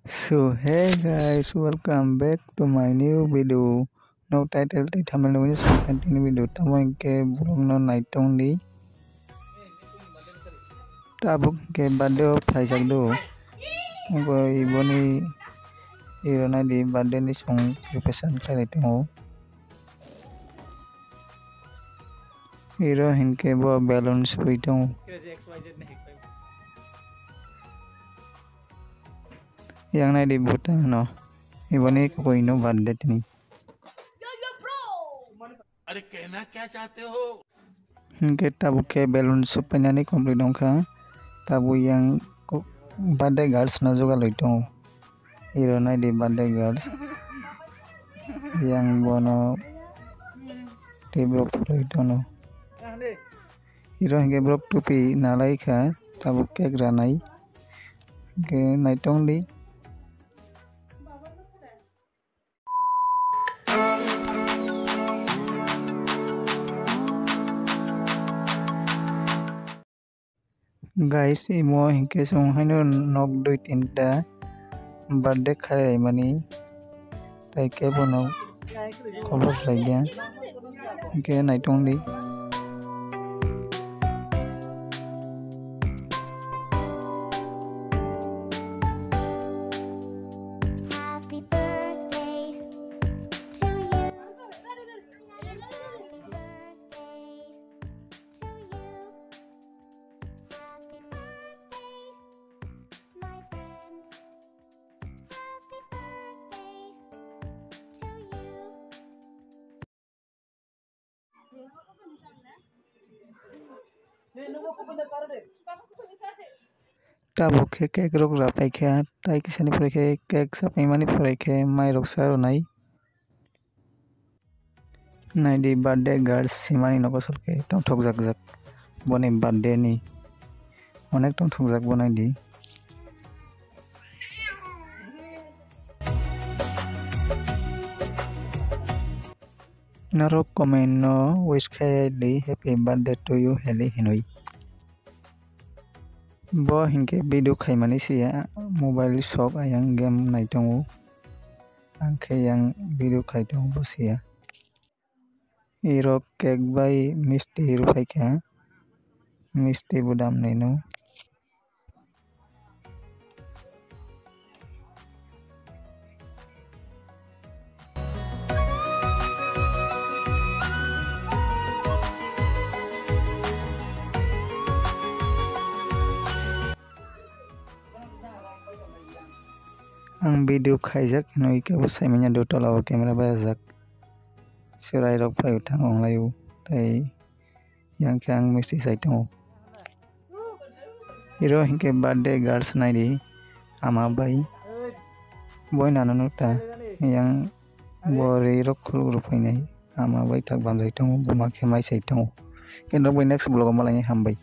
So hey guys, welcome back to my new video. No title ti thumbnail ni continue video tamo ke vlog no night tong di tabuk ke birthday phaijak do ngo iboni irona di birthday ni song preparation khlai tongo iro hinke bo balloon sui tongo yang nai di buta no iboni koi no birthday tini अरे कहना क्या चाहते हो इनके तब के balloon सुपना नहीं complete होगा तब yang birthday girls na juga loito iro nai di birthday girls yang bono tebro loito no iro hinge brok tupi nalai kha tab cake ranai ke naitong di guys imo hinke song haino nok dui tinta birthday khai mani tai ke bono khobor laigya ke naitong di tabo ke cake rok rapai kha tai kisani pore ke cake sapai mani pore ke mai rok saro nai nai di birthday girls simani nokosol ke tong thok jak jak boni birthday ni onek tong thok jak bonai di narok comment no wish khai di happy birthday to you heli hinoi bo hinke video khai mani sia mobile shop ayang game nai tongo angke yang video khai tongo bosia iro cake bai misti rupai kha misti budam nai no ang video khaijak noi ke bo saimanya do tola camera bajak surai rok pai uthang onglaiu tai yang khang misti saitongo iro hinke birthday girls nai di ama bai boy nananu ta yang bore rok khulu rupai nai ama bai tak banjai tongo buma khemai saitongo kendo boy next vlog malai hambai।